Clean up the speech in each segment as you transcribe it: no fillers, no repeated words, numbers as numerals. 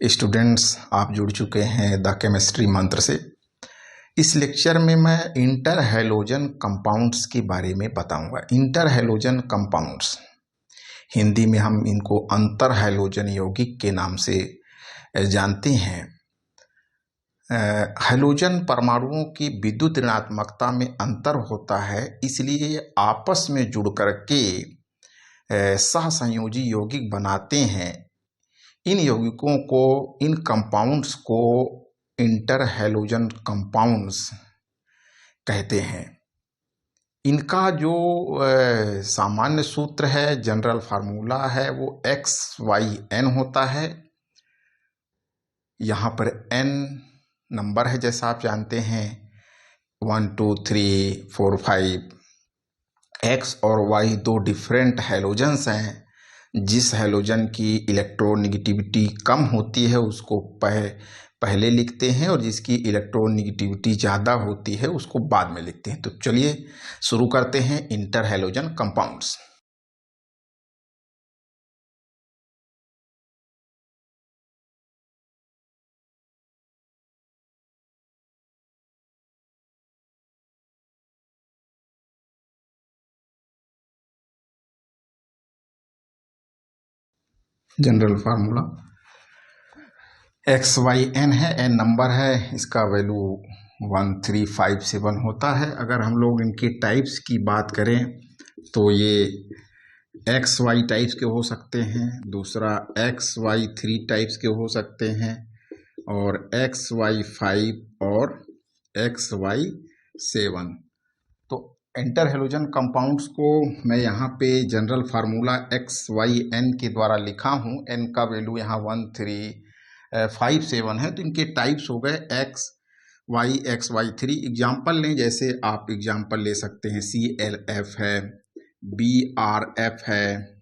Students, आप जुड़ चुके हैं द केमिस्ट्री मंत्र से। इस लेक्चर में मैं इंटर हैलोजन कंपाउंड्स के बारे में बताऊंगा। इंटर हैलोजन कंपाउंड्स, हिंदी में हम इनको अंतर हैलोजन यौगिक के नाम से जानते हैं। हैलोजन परमाणुओं की विद्युत ऋणात्मकता में अंतर होता है, इसलिए ये आपस में जुड़ करके सहसंयोजी यौगिक बनाते हैं। इन यौगिकों को, इन कंपाउंड्स को इंटर हैलोजन कंपाउंड्स कहते हैं। इनका जो सामान्य सूत्र है, जनरल फार्मूला है, वो XYN होता है। यहाँ पर N नंबर है, जैसा आप जानते हैं, 1 2 3 4 5। X और Y दो डिफरेंट हैलोजन्स हैं। जिस हैलोजन की इलेक्ट्रोनेगेटिविटी कम होती है उसको पहले लिखते हैं, और जिसकी इलेक्ट्रोनेगेटिविटी ज़्यादा होती है उसको बाद में लिखते हैं। तो चलिए शुरू करते हैं inter halogen compounds. General formula XYN है, N नंबर है, इसका वैल्यू 1357 होता है। अगर हम लोग इनके टाइप्स की बात करें तो ये XY टाइप्स के हो सकते हैं, दूसरा XY3 टाइप्स के हो सकते हैं, और XY5 और XY7। तो इंटर हैलोजन कंपाउंड्स को मैं यहाँ पे जनरल फार्मूला XYN के द्वारा लिखा हूँ। N का वैल्यू यहाँ 1357 है। तो इनके टाइप्स हो गए XY, XY3। एग्जाम्पल लें, जैसे आप एग्जाम्पल ले सकते हैं CLF है, BRF है,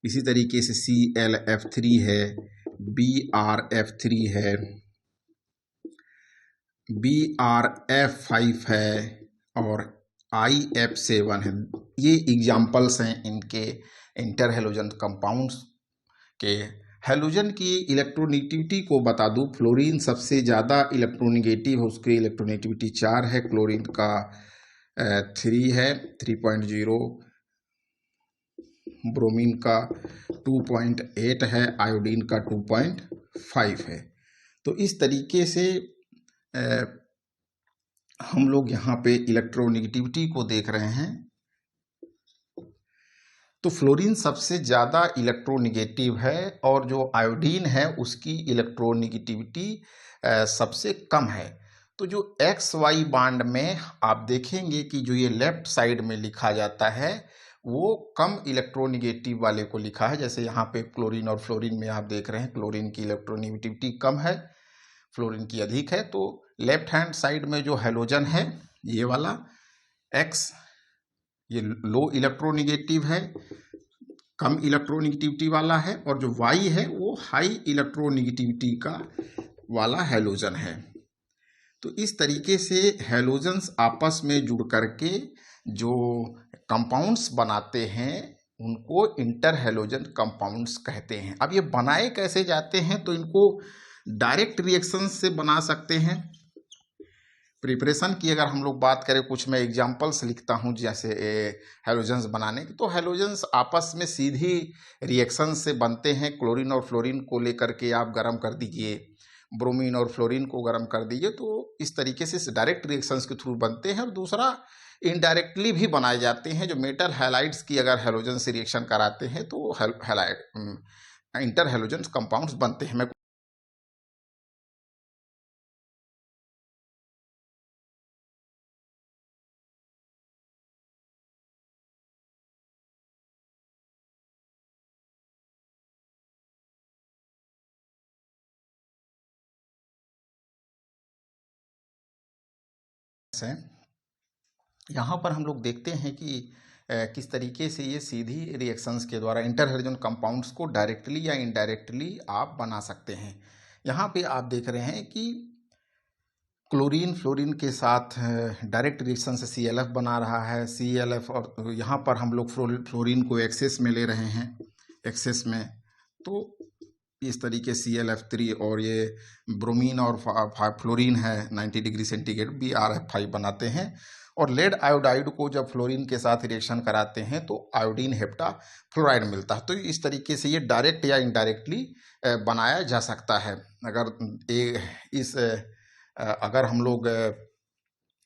इसी तरीके से CLF3 है, BRF3 है, BRF5 है, और IF7 है। ये एग्जाम्पल्स हैं इनके इंटर हैलोजन कंपाउंड्स के। हैलोजन की इलेक्ट्रोनेगेटिविटी को बता दूं, फ्लोरीन सबसे ज़्यादा इलेक्ट्रोनेगेटिव है, उसकी इलेक्ट्रोनेगेटिविटी 4 है, क्लोरीन का 3 है, 3.0, ब्रोमीन का 2.8 है, आयोडीन का 2.5 है। तो इस तरीके से हम लोग यहाँ पे इलेक्ट्रोनेगेटिविटी को देख रहे हैं। तो फ्लोरीन सबसे ज़्यादा इलेक्ट्रोनेगेटिव है, और जो आयोडीन है उसकी इलेक्ट्रोनेगेटिविटी सबसे कम है। तो जो XY बांड में आप देखेंगे कि जो ये लेफ्ट साइड में लिखा जाता है वो कम इलेक्ट्रोनेगेटिव वाले को लिखा है। जैसे यहाँ पे क्लोरीन और फ्लोरीन में आप देख रहे हैं, क्लोरीन की इलेक्ट्रोनेगेटिविटी कम है, फ्लोरीन की अधिक है। तो लेफ्ट हैंड साइड में जो हैलोजन है ये वाला X, ये लो इलेक्ट्रोनेगेटिव है, कम इलेक्ट्रोनेगेटिविटी वाला है, और जो Y है वो हाई इलेक्ट्रोनेगेटिविटी का वाला हैलोजन है। तो इस तरीके से हैलोजन्स आपस में जुड़ करके जो कंपाउंड्स बनाते हैं उनको इंटर हैलोजन कंपाउंड्स कहते हैं। अब ये बनाए कैसे जाते हैं, तो इनको डायरेक्ट रिएक्शन से बना सकते हैं। प्रिपरेशन की अगर हम लोग बात करें, कुछ मैं एग्जांपल्स लिखता हूं जैसे हैलोजन्स बनाने की। तो हैलोजन्स आपस में सीधी रिएक्शन से बनते हैं। क्लोरीन और फ्लोरीन को लेकर के आप गर्म कर दीजिए, ब्रोमीन और फ्लोरीन को गर्म कर दीजिए, तो इस तरीके से डायरेक्ट रिएक्शंस के थ्रू बनते हैं। और दूसरा इनडायरेक्टली भी बनाए जाते हैं। जो मेटल हैलाइड्स की अगर हैलोजन से रिएक्शन कराते हैं तो इंटर हैलोजन कंपाउंड्स बनते हैं। यहाँ पर हम लोग देखते हैं कि किस तरीके से ये सीधी रिएक्शंस के द्वारा इंटर हैलोजन कंपाउंड्स को डायरेक्टली या इनडायरेक्टली आप बना सकते हैं। यहाँ पे आप देख रहे हैं कि क्लोरीन फ्लोरीन के साथ डायरेक्ट रिएक्शन से CLF बना रहा है, CLF, और यहाँ पर हम लोग फ्लोरीन को एक्सेस में ले रहे हैं, एक्सेस में। तो इस तरीके ClF3 और ये ब्रोमीन और फ्लोरीन है 90 डिग्री सेंटीग्रेड BrF5 बनाते हैं। और लेड आयोडाइड को जब फ्लोरीन के साथ रिएक्शन कराते हैं तो आयोडीन हेप्टा फ्लोराइड मिलता है। तो इस तरीके से ये डायरेक्ट या इनडायरेक्टली बनाया जा सकता है। अगर हम लोग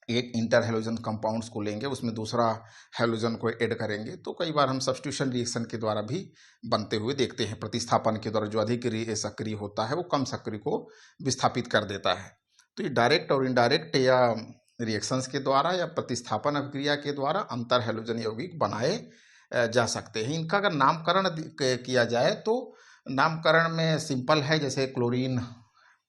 एक इंटर हेलोजन कंपाउंड्स को लेंगे, उसमें दूसरा हेलोजन को ऐड करेंगे, तो कई बार हम सब्स्टिट्यूशन रिएक्शन के द्वारा भी बनते हुए देखते हैं। प्रतिस्थापन के द्वारा जो अधिक सक्रिय होता है वो कम सक्रिय को विस्थापित कर देता है। तो ये डायरेक्ट और इनडायरेक्ट या रिएक्शंस के द्वारा या प्रतिस्थापन अभिक्रिया के द्वारा अंतर हेलोजन यौगिक बनाए जा सकते हैं। इनका अगर नामकरण किया जाए तो नामकरण में सिंपल है, जैसे क्लोरीन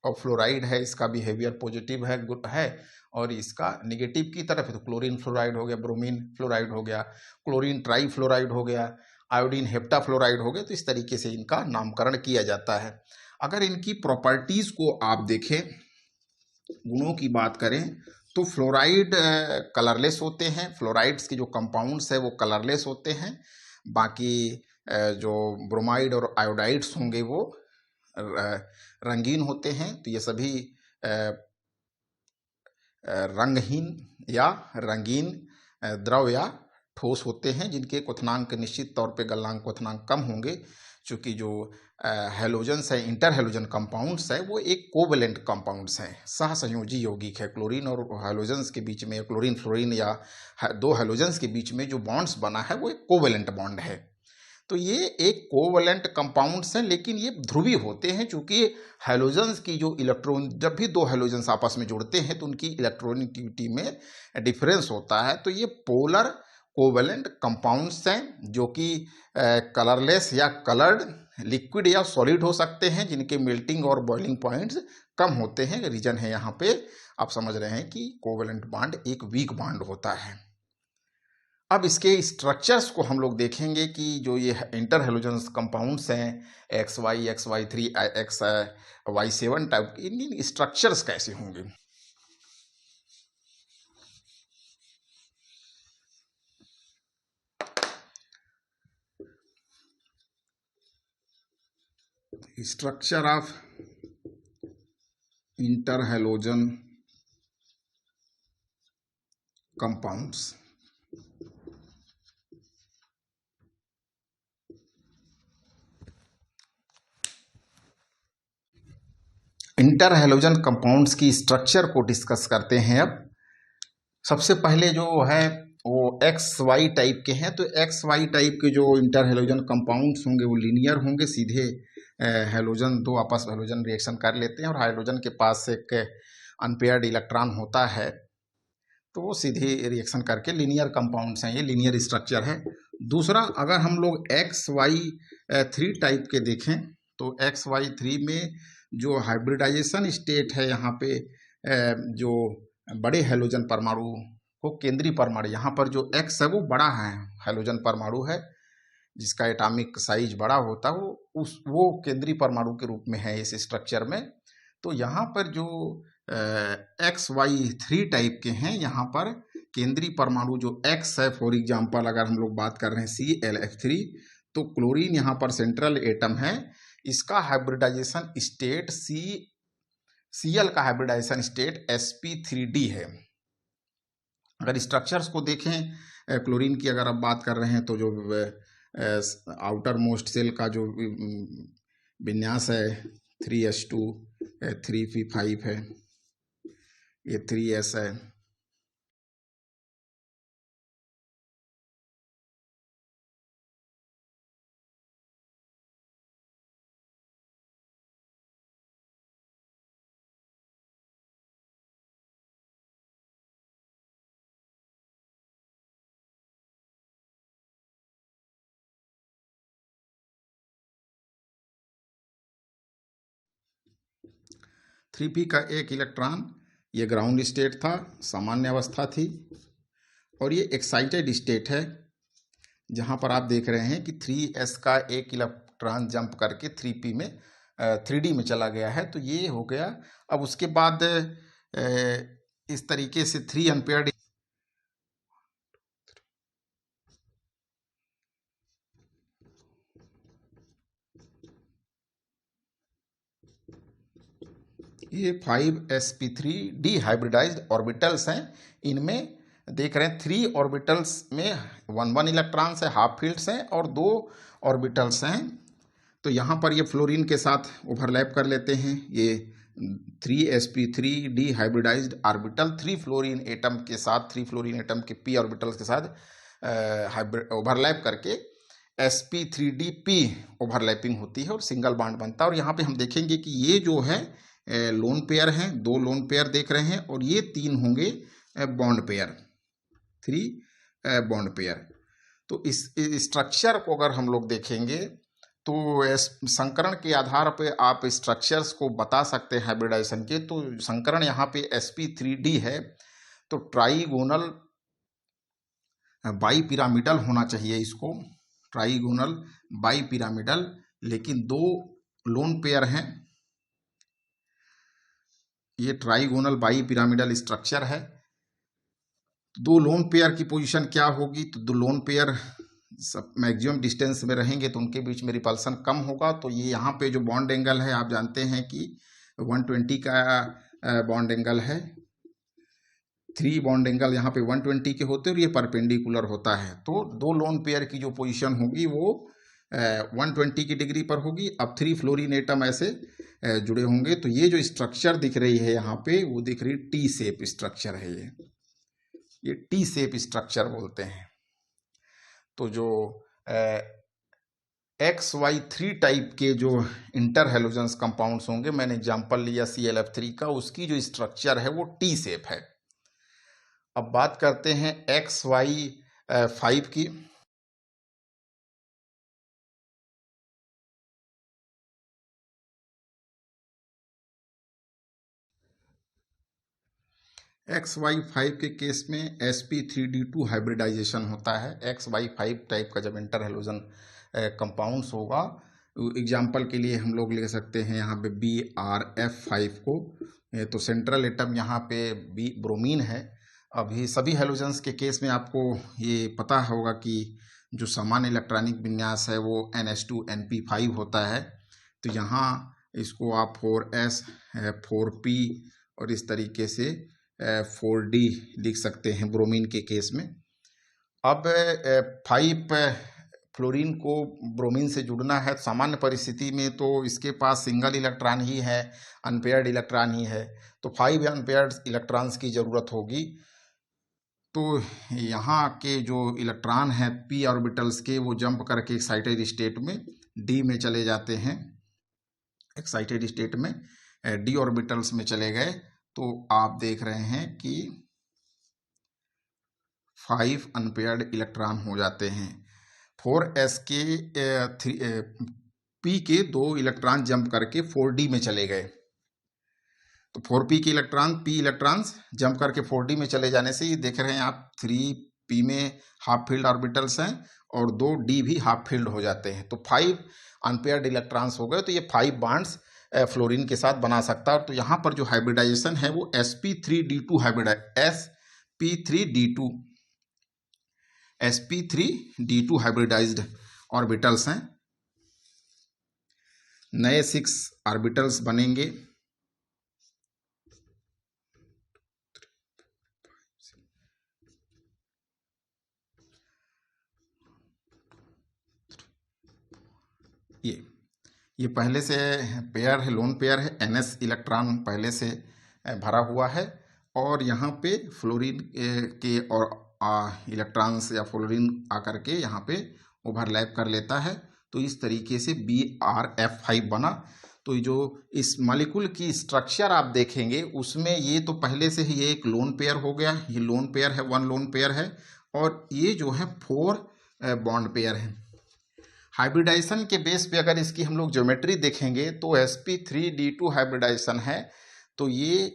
और फ्लोराइड है, इसका बिहेवियर पॉजिटिव है और इसका नेगेटिव की तरफ है। तो क्लोरीन फ्लोराइड हो गया, ब्रोमीन फ्लोराइड हो गया, क्लोरीन ट्राई फ्लोराइड हो गया, आयोडीन हेप्टा फ्लोराइड हो गया। तो इस तरीके से इनका नामकरण किया जाता है। अगर इनकी प्रॉपर्टीज को आप देखें, गुणों की बात करें, तो फ्लोराइड कलरलेस होते हैं। फ्लोराइड्स के जो कंपाउंड्स है वो कलरलेस होते हैं। बाकी जो ब्रोमाइड और आयोडाइड्स होंगे वो रंगीन होते हैं। तो ये सभी रंगहीन या रंगीन द्रव या ठोस होते हैं, जिनके क्वथनांक निश्चित तौर पे गलनांक क्वथनांक कम होंगे। चूँकि जो हेलोजन्स है, इंटर हेलोजन कंपाउंड्स है, वो एक कोवेलेंट कंपाउंड्स हैं, सहसंयोजी यौगिक है। क्लोरीन और हेलोजन्स के बीच में, क्लोरीन फ्लोरीन या दो हेलोजन्स के बीच में जो बॉन्ड्स बना है वो एक कोवेलेंट बॉन्ड है। तो ये एक कोवेलेंट कंपाउंड्स हैं, लेकिन ये ध्रुवीय होते हैं। चूंकि हेलोजन्स की जो इलेक्ट्रॉन, जब भी दो हेलोजन्स आपस में जुड़ते हैं तो उनकी इलेक्ट्रॉनिविटी में डिफरेंस होता है। तो ये पोलर कोवेलेंट कंपाउंड्स हैं, जो कि कलरलेस या कलर्ड, लिक्विड या सॉलिड हो सकते हैं, जिनके मेल्टिंग और बॉइलिंग पॉइंट्स कम होते हैं। रीजन है यहाँ पे, आप समझ रहे हैं कि कोवेलेंट बॉन्ड एक वीक बॉन्ड होता है। अब इसके स्ट्रक्चर्स को हम लोग देखेंगे कि जो ये इंटर हेलोजन्स कंपाउंड्स हैं, XY, XY3, XY7 टाइप, इनकी स्ट्रक्चर्स कैसे होंगे। Structure of inter halogen compounds. Inter halogen compounds की स्ट्रक्चर को डिस्कस करते हैं। अब सबसे पहले जो है वो XY टाइप के हैं। तो XY टाइप के जो इंटर हेलोजन कंपाउंड्स होंगे वो लीनियर होंगे, सीधे हेलोजन, दो आपस में हेलोजन रिएक्शन कर लेते हैं और हाइड्रोजन के पास एक अनपेयर्ड इलेक्ट्रॉन होता है, तो वो सीधे रिएक्शन करके लीनियर कंपाउंड्स हैं। ये लीनियर स्ट्रक्चर है। दूसरा, अगर हम लोग XY3 टाइप के देखें तो XY3 में जो हाइब्रिडाइजेशन स्टेट है, यहाँ पे जो बड़े हेलोजन परमाणु को केंद्रीय परमाणु, यहाँ पर जो X है वो बड़ा है, हेलोजन परमाणु है जिसका एटॉमिक साइज बड़ा होता है, वो केंद्रीय परमाणु के रूप में है इस स्ट्रक्चर में। तो यहाँ पर जो XY3 टाइप के हैं, यहाँ पर केंद्रीय परमाणु जो X है, फॉर एग्जांपल अगर हम लोग बात कर रहे हैं ClF3, तो क्लोरीन यहाँ पर सेंट्रल एटम है, इसका हाइब्रिडाइजेशन स्टेट Cl का हाइब्रिडाइजेशन स्टेट sp3d है। अगर स्ट्रक्चर्स को देखें क्लोरीन की, अगर आप बात कर रहे हैं, तो जो आउटर मोस्ट सेल का जो विन्यास है 3s2 3p5 है, ये 3s है। थ्री पी का एक इलेक्ट्रॉन, ये ग्राउंड स्टेट था, सामान्य अवस्था थी, और ये एक्साइटेड स्टेट है, जहाँ पर आप देख रहे हैं कि 3s का एक इलेक्ट्रॉन जंप करके 3p में 3d में चला गया है। तो ये हो गया। अब उसके बाद इस तरीके से 3 अनपेयर्ड ये 5sp3d हाइब्रिडाइज्ड ऑर्बिटल्स हैं। इनमें देख रहे हैं 3 ऑर्बिटल्स में 1 इलेक्ट्रॉन्स है, हाफ फील्ड्स हैं, और 2 ऑर्बिटल्स हैं। तो यहाँ पर ये फ्लोरीन के साथ ओवरलैप कर लेते हैं। ये 3sp3d hybridised orbital 3 fluorine atom के साथ, 3 फ्लोरीन एटम के p ऑर्बिटल्स के साथ ओवरलैप करके sp3dp ओवरलैपिंग होती है और सिंगल बॉन्ड बनता है। और यहाँ पे हम देखेंगे कि ये जो है लोन पेयर हैं, 2 लोन पेयर देख रहे हैं, और ये 3 होंगे बॉन्ड पेयर, 3 बॉन्ड पेयर। तो इस स्ट्रक्चर को अगर हम लोग देखेंगे तो संकरण के आधार पे आप स्ट्रक्चर्स को बता सकते हैं हाइब्रिडाइजेशन के। तो संकरण यहाँ पे sp3d है, तो ट्राइगोनल बाई पिरामिडल होना चाहिए इसको, ट्राइगोनल बाई पिरामिडल। लेकिन 2 लोन पेयर हैं, ये ट्राइगोनल बाई पिरामिडल स्ट्रक्चर है। 2 लोन पेयर की पोजीशन क्या होगी? तो 2 लोन पेयर सब मैक्सिमम डिस्टेंस में रहेंगे तो उनके बीच में रिपल्सन कम होगा। तो ये यहाँ पे जो बॉन्ड एंगल है आप जानते हैं कि 120 का बॉन्ड एंगल है। 3 बॉन्ड एंगल यहाँ पे 120 के होते हैं और ये परपेंडिकुलर होता है। तो 2 लोन पेयर की जो पोजीशन होगी वो 120 की डिग्री पर होगी। अब 3 फ्लोरीन एटम ऐसे जुड़े होंगे। तो ये जो स्ट्रक्चर दिख रही है यहाँ पे वो दिख रही टी शेप स्ट्रक्चर है। ये टी शेप स्ट्रक्चर बोलते हैं। तो जो XY3 टाइप के जो इंटर हैलोजेंस कंपाउंड्स होंगे, मैंने एग्जांपल लिया ClF3 का, उसकी जो स्ट्रक्चर है वो टी शेप है। अब बात करते हैं XY5 की। XY5 के केस में sp3d2 हाइब्रिडाइजेशन होता है। XY5 टाइप का जब इंटर हैलोजन कंपाउंड्स होगा, एग्जाम्पल के लिए हम लोग ले सकते हैं यहाँ पे BrF5 को। तो सेंट्रल एटम यहाँ पे B ब्रोमीन है। अभी सभी हैलोजेंस के केस में आपको ये पता होगा कि जो सामान्य इलेक्ट्रॉनिक विन्यास है वो NH2NP5 होता है। तो यहाँ इसको आप 4s 4p और इस तरीके से 4d लिख सकते हैं ब्रोमीन के केस में। अब 5 फ्लोरीन को ब्रोमीन से जुड़ना है सामान्य परिस्थिति में, तो इसके पास सिंगल इलेक्ट्रॉन ही है, अनपेयर्ड इलेक्ट्रॉन ही है, तो 5 अनपेयर्ड इलेक्ट्रॉन्स की ज़रूरत होगी। तो यहाँ के जो इलेक्ट्रॉन हैं p ऑर्बिटल्स के, वो जंप करके एक्साइटेड स्टेट में d में चले जाते हैं। एक्साइटेड स्टेट में d ऑर्बिटल्स में चले गए तो आप देख रहे हैं कि 5 अनपेयर्ड इलेक्ट्रॉन हो जाते हैं। 4s के p के 2 इलेक्ट्रॉन जंप करके 4d में चले गए। तो 4p के इलेक्ट्रॉन p इलेक्ट्रॉन्स जंप करके 4d में चले जाने से ये देख रहे हैं आप 3p में हाफ फील्ड ऑर्बिटल्स हैं और 2d भी हाफ फील्ड हो जाते हैं। तो 5 अनपेयर्ड इलेक्ट्रॉन्स हो गए। तो ये 5 बॉन्ड्स फ्लोरीन के साथ बना सकता है। तो यहाँ पर जो हाइब्रिडाइजेशन है वो sp3d2 sp3d2 हाइब्रिडाइज्ड ऑर्बिटल्स हैं। नए 6 ऑर्बिटल्स बनेंगे। ये पहले से पेयर है, लोन पेयर है, ns इलेक्ट्रॉन पहले से भरा हुआ है और यहाँ पे फ्लोरीन के और इलेक्ट्रॉन्स या फ्लोरीन आकर के यहाँ पे ओवरलैप कर लेता है। तो इस तरीके से BrF5 बना। तो जो इस मॉलिक्यूल की स्ट्रक्चर आप देखेंगे उसमें ये तो पहले से ही एक लोन पेयर हो गया, ये लोन पेयर है, 1 लोन पेयर है, और ये जो है 4 बॉन्ड पेयर है। हाइब्रिडाइजेशन के बेस पे अगर इसकी हम लोग ज्योमेट्री देखेंगे तो sp3d2 हाइब्रिडाइजेशन है, तो ये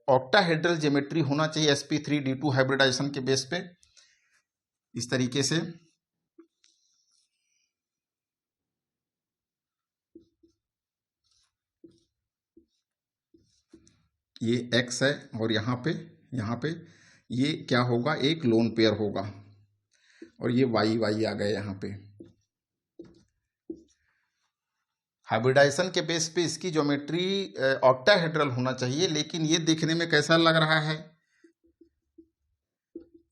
ऑक्टाहेड्रल ज्योमेट्री होना चाहिए sp3d2 हाइब्रिडाइजेशन के बेस पे। इस तरीके से ये x है और यहाँ पे ये क्या होगा, एक लोन पेयर होगा और ये y आ गए यहाँ पे। हाइब्रिडाइजेशन के बेस पे इसकी ज्योमेट्री ऑक्टाहेड्रल होना चाहिए, लेकिन ये देखने में कैसा लग रहा है,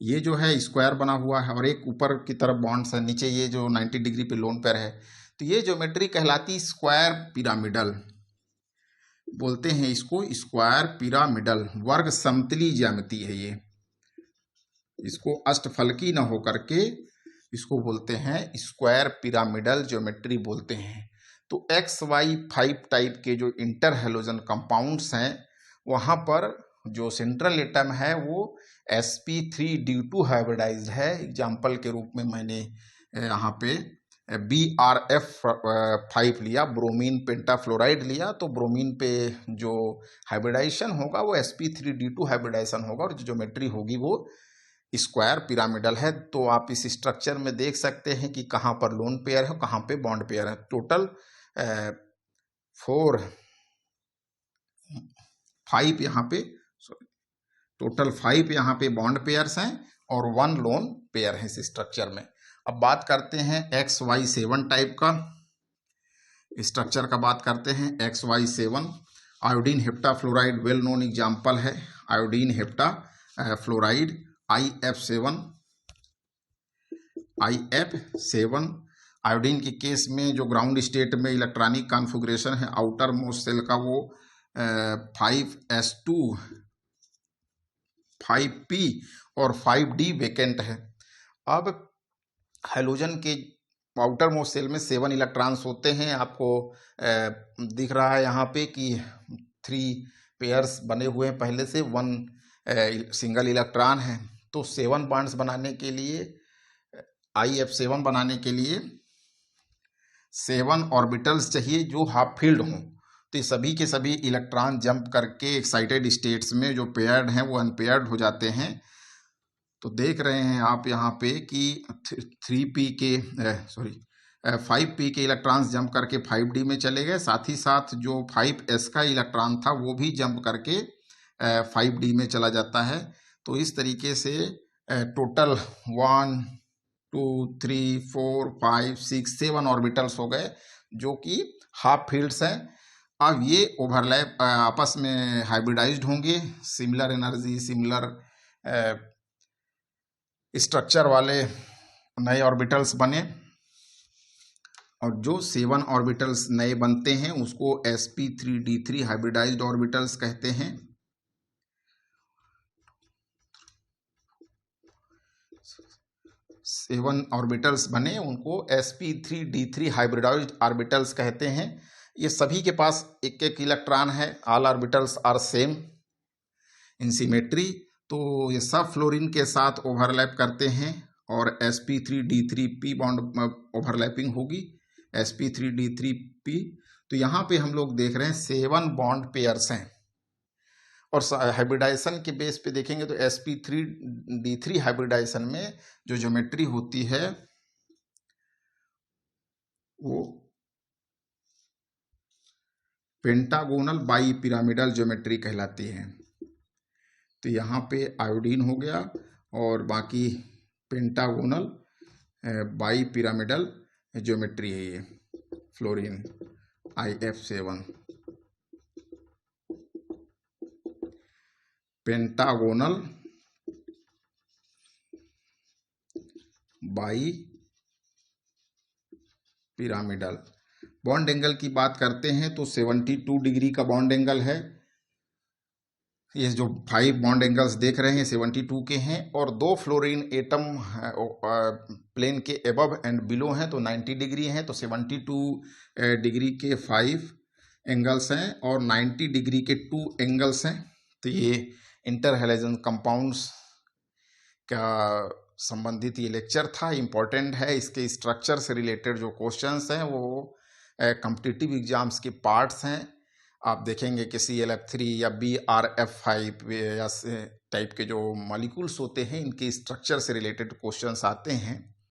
ये जो है स्क्वायर बना हुआ है और एक ऊपर की तरफ बॉन्ड्स है, नीचे ये जो 90 डिग्री पे लोन पेयर है, तो ये ज्योमेट्री कहलाती स्क्वायर पिरामिडल, बोलते हैं इसको स्क्वायर पिरामिडल। वर्ग समतली ज्यामिति है ये, इसको अष्टफलकी न होकर के इसको बोलते हैं स्क्वायर पिरामिडल ज्योमेट्री बोलते हैं। तो XY5 टाइप के जो इंटर हैलोजन कंपाउंड्स हैं, वहाँ पर जो सेंट्रल एटम है वो sp3d2 हाइब्रिडाइज्ड है। एग्जाम्पल के रूप में मैंने यहाँ पे BRF5 लिया, ब्रोमीन पेंटाफ्लोराइड लिया, तो ब्रोमीन पे जो हाइब्रिडाइजेशन होगा वो sp3d2 हाइब्रिडाइजेशन होगा और जो ज्योमेट्री होगी वो स्क्वायर पिरामिडल है। तो आप इस स्ट्रक्चर में देख सकते हैं कि कहाँ पर लोन पेयर है, कहाँ पे बॉन्ड पेयर है। टोटल 5 यहाँ पे टोटल 5 यहाँ पे बॉन्ड पेयर्स हैं और 1 लोन पेयर है इस स्ट्रक्चर में। अब बात करते हैं XY7 टाइप का स्ट्रक्चर का बात करते हैं। XY7 iodine heptafluoride well known example है, आयोडीन हेप्टाफ्लोराइड IF7 आयोडीन के केस में जो ग्राउंड स्टेट में इलेक्ट्रॉनिक कॉन्फ़िगरेशन है आउटर मोस्ट सेल का वो 5s2 5p और 5d वेकेंट है। अब हैलोजन के आउटर मोस्ट सेल में 7 इलेक्ट्रॉन्स होते हैं। आपको दिख रहा है यहाँ पे कि 3 पेयर्स बने हुए हैं पहले से, 1 सिंगल इलेक्ट्रॉन है। तो 7 बॉन्ड्स बनाने के लिए IF7 बनाने के लिए 7 ऑर्बिटल्स चाहिए जो हाफ फील्ड हों। तो ये सभी के सभी इलेक्ट्रॉन जंप करके एक्साइटेड स्टेट्स में जो पेयर्ड हैं वो अनपेयर्ड हो जाते हैं। तो देख रहे हैं आप यहाँ पे कि 5p के इलेक्ट्रॉन्स जंप करके 5d में चले गए, साथ ही साथ जो 5s का इलेक्ट्रॉन था वो भी जंप करके 5d में चला जाता है। तो इस तरीके से टोटल 1 2 3 4 5 6 7 ऑर्बिटल्स हो गए जो कि हाफ फील्ड्स हैं। अब ये ओवरलैप आपस में हाइब्रिडाइज्ड होंगे, सिमिलर एनर्जी सिमिलर स्ट्रक्चर वाले नए ऑर्बिटल्स बने, और जो 7 ऑर्बिटल्स नए बनते हैं उसको sp3d3 हाइब्रिडाइज्ड ऑर्बिटल्स कहते हैं। सेवन ऑर्बिटल्स बने उनको sp3d3 हाइब्रिडाइज्ड ऑर्बिटल्स कहते हैं। ये सभी के पास एक एक इलेक्ट्रॉन है, all orbitals are same in symmetry. तो ये सब फ्लोरीन के साथ ओवरलैप करते हैं और sp3d3p बॉन्ड ओवरलैपिंग होगी sp3d3p। तो यहाँ पे हम लोग देख रहे हैं 7 बॉन्ड पेयर्स हैं, और हाइब्रिडाइजेशन के बेस पे देखेंगे तो sp3d3 हाइब्रिडाइजेशन में जो ज्योमेट्री होती है वो पेंटागोनल बाई पिरामिडल ज्योमेट्री कहलाती है। तो यहाँ पे आयोडीन हो गया और बाकी पेंटागोनल बाई पिरामिडल ज्योमेट्री है ये fluorine IF7 pentagonal bi pyramidal. Bond angle की बात करते हैं तो 72 डिग्री का बॉन्ड एंगल है। ये जो 5 बॉन्ड एंगल्स देख रहे हैं 72 के हैं, और 2 फ्लोरीन एटम प्लेन के एबव एंड बिलो हैं तो 90 डिग्री हैं। तो 72 डिग्री के 5 एंगल्स हैं और 90 डिग्री के 2 एंगल्स हैं। तो ये इंटर हैलोजन कंपाउंड्स का संबंधित ये लेक्चर था, इम्पोर्टेंट है। इसके स्ट्रक्चर से रिलेटेड जो क्वेश्चंस हैं वो कॉम्पिटिटिव एग्जाम्स के पार्ट्स हैं। आप देखेंगे कि ClF3 या BRF5 या टाइप के जो मॉलिक्यूल्स होते हैं इनके स्ट्रक्चर से रिलेटेड क्वेश्चंस आते हैं।